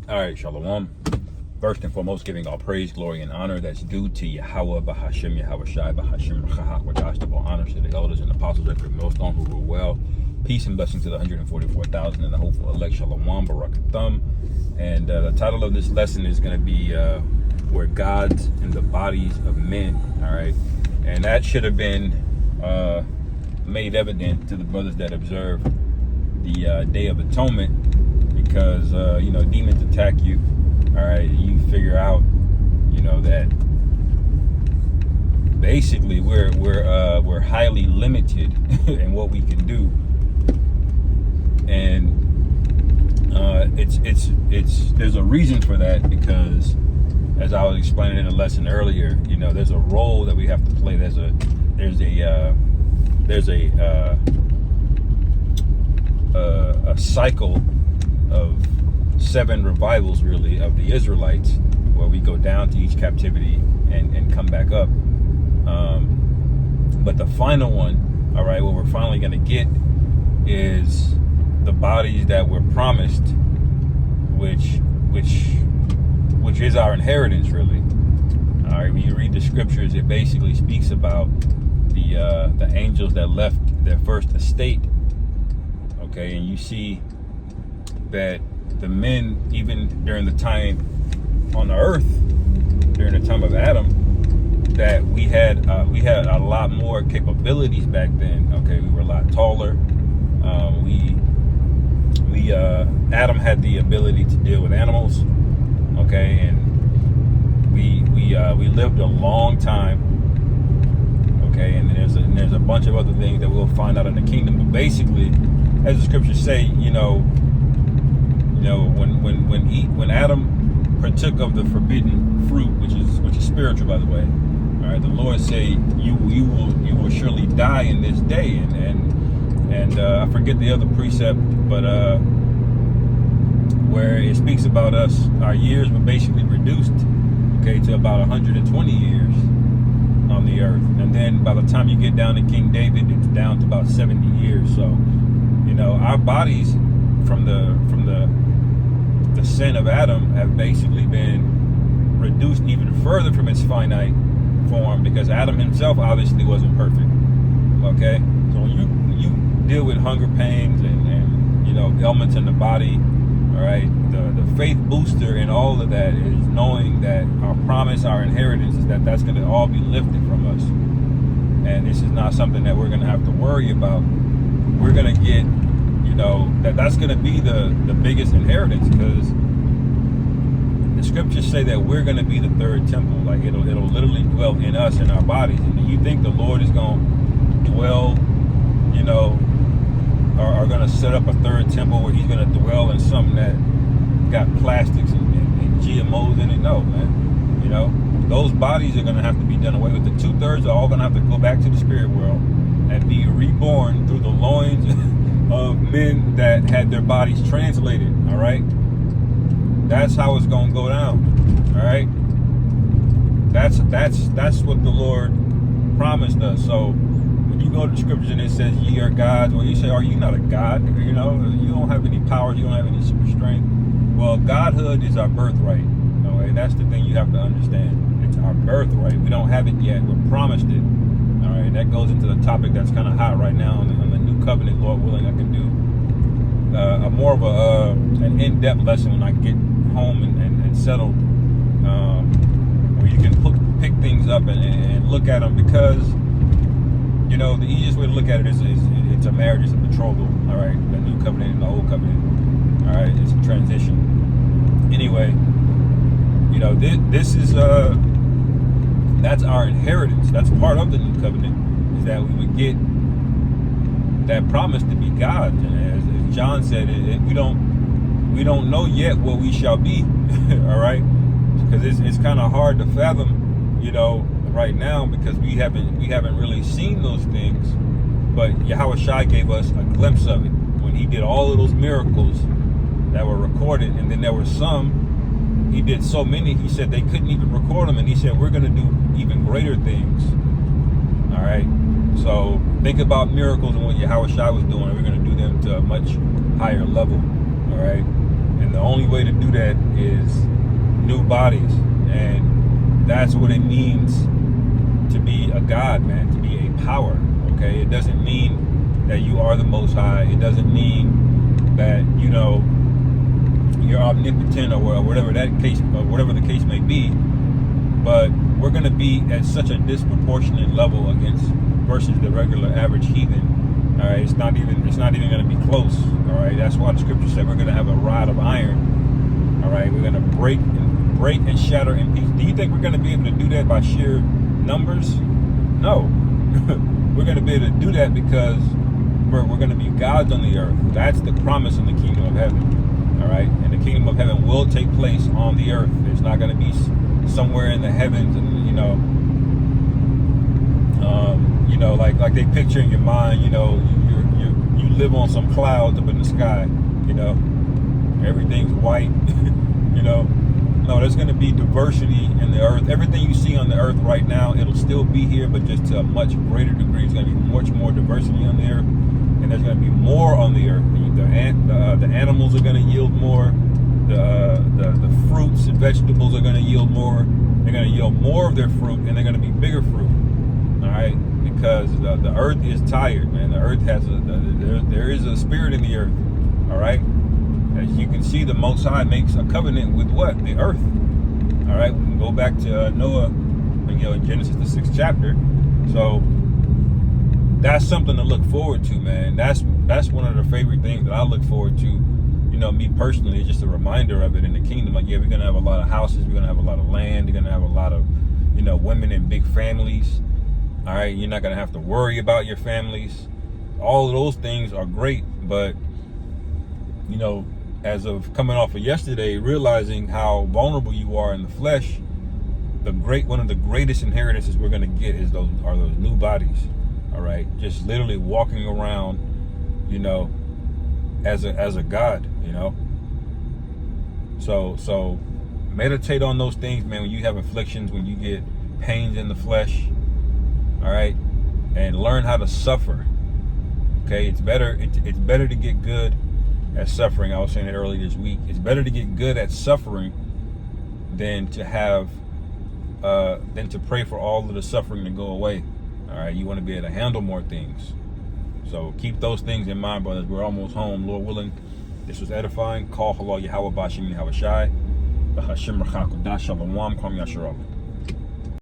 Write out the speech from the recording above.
All right, Shalom. First and foremost, giving all praise, glory, and honor that's due to Yahweh, Bahashem, Yahweh Shai, Bahashem, Rachahak, Wadash, double honor to the elders and apostles at the millstone who rule well. Peace and blessing to the 144,000 and the hopeful elect, Shalom, Barakathum. And the title of this lesson is going to be We're Gods in the Bodies of Men. All right. And that should have been made evident to the brothers that observe the Day of Atonement. Because demons attack you, all right. You figure out, that basically we're highly limited in what we can do, and it's there's a reason for that, because as I was explaining in the lesson earlier, there's a role that we have to play. There's a cycle of 7 revivals, really, of the Israelites, where we go down to each captivity and come back up. But the final one, all right, what we're finally going to get is the bodies that were promised, which is our inheritance, really. All right, when you read the scriptures, it basically speaks about the angels that left their first estate. Okay, and you see that the men, even during the time on the earth, during the time of Adam, that we had a lot more capabilities back then. Okay, we were a lot taller. Adam had the ability to deal with animals. Okay, and we lived a long time. Okay, and there's a bunch of other things that we'll find out in the kingdom. But basically, as the scriptures say, when Adam partook of the forbidden fruit, which is spiritual, by the way. All right, the Lord say you will surely die in this day, and I forget the other precept, but where it speaks about us, our years were basically reduced, okay, to about 120 years on the earth, and then by the time you get down to King David, it's down to about 70 years. So, our bodies from the sin of Adam have basically been reduced even further from its finite form, because Adam himself obviously wasn't perfect. Okay, so when you deal with hunger pains and ailments in the body, all right, the faith booster in all of that is knowing that our promise, our inheritance, is that's going to all be lifted from us, and this is not something that we're going to have to worry about. We're going to get that's going to be the biggest inheritance, because the scriptures say that we're going to be the third temple. Like it'll literally dwell in us, in our bodies. And you think the Lord is going to dwell, are going to set up a third temple where he's going to dwell in something that got plastics and GMOs in it? No, man. Those bodies are going to have to be done away with. The 2/3 are all going to have to go back to the spirit world and be reborn through the loins of men that had their bodies translated. All right, that's how it's gonna go down. All right, that's what the Lord promised us. So when you go to the scriptures and it says ye are gods, well, you say, are you not a god? You don't have any powers, you don't have any super strength. Well, godhood is our birthright. All right, that's the thing you have to understand. It's our birthright. We don't have it yet. We're promised it. All right, that goes into the topic that's kind of hot right now on the new covenant. Lord willing, I can do a more of an in-depth lesson when I get home and settled, where you can pick things up and look at them, because the easiest way to look at it is it's a marriage, it's a betrothal. All right, the new covenant and the old covenant. All right, it's a transition. Anyway, this is that's our inheritance. That's part of the new covenant, is that we would get that promise to be God. And as John said, we don't know yet what we shall be. All right, because it's kind of hard to fathom, right now, because we haven't really seen those things. But Yahweh Shai gave us a glimpse of it when he did all of those miracles that were recorded, and then there were some. He did so many, he said they couldn't even record them, and he said we're going to do even greater things. All right, so think about miracles and what Yahweh Shai was doing, and we're going to do them to a much higher level. All right, And the only way to do that is new bodies. And that's what it means to be a God, man, to be a power. Okay, it doesn't mean that you are the Most High. It doesn't mean that, you know, you're omnipotent or whatever that case, or whatever the case may be. But we're going to be at such a disproportionate level versus the regular average heathen. All right, it's not even going to be close. All right, that's why the scripture said we're going to have a rod of iron. All right, we're going to break and shatter in pieces. Do you think we're going to be able to do that by sheer numbers? No. We're going to be able to do that because we're going to be gods on the earth. That's the promise in the kingdom of heaven. All right, and the kingdom of heaven will take place on the earth. It's not going to be somewhere in the heavens, and like they picture in your mind. You live on some clouds up in the sky. Everything's white. No, there's going to be diversity in the earth. Everything you see on the earth right now, it'll still be here, but just to a much greater degree. It's going to be much more diversity on the earth, and there's going to be more on the earth. The animals are going to yield more. The fruits and vegetables are going to yield more. They're going to yield more of their fruit, and they're going to be bigger fruit. All right, because the earth is tired, man. The earth has there is a spirit in the earth. All right. As you can see, the Most High makes a covenant with what? The earth. All right, we can go back to Noah, in Genesis, the 6th chapter. So that's something to look forward to, man. That's one of the favorite things that I look forward to. Me personally, it's just a reminder of it in the kingdom. Like, yeah, we're gonna have a lot of houses, we're gonna have a lot of land, we're gonna have a lot of, women and big families. All right, you're not gonna have to worry about your families. All of those things are great, but as of coming off of yesterday, realizing how vulnerable you are in the flesh, one of the greatest inheritances we're going to get is those new bodies. All right, just literally walking around, as a God. So meditate on those things, man. When you have afflictions, when you get pains in the flesh, all right, and learn how to suffer. Okay, it's better to get good at suffering. I was saying it earlier this week. It's better to get good at suffering than to pray for all of the suffering to go away. All right, you want to be able to handle more things. So keep those things in mind, brothers. We're almost home, Lord willing. This was edifying. Call halal Yahweh Bashim Yahweh Shai. The Hashim Rachak Shalom. Kwam Yasharov.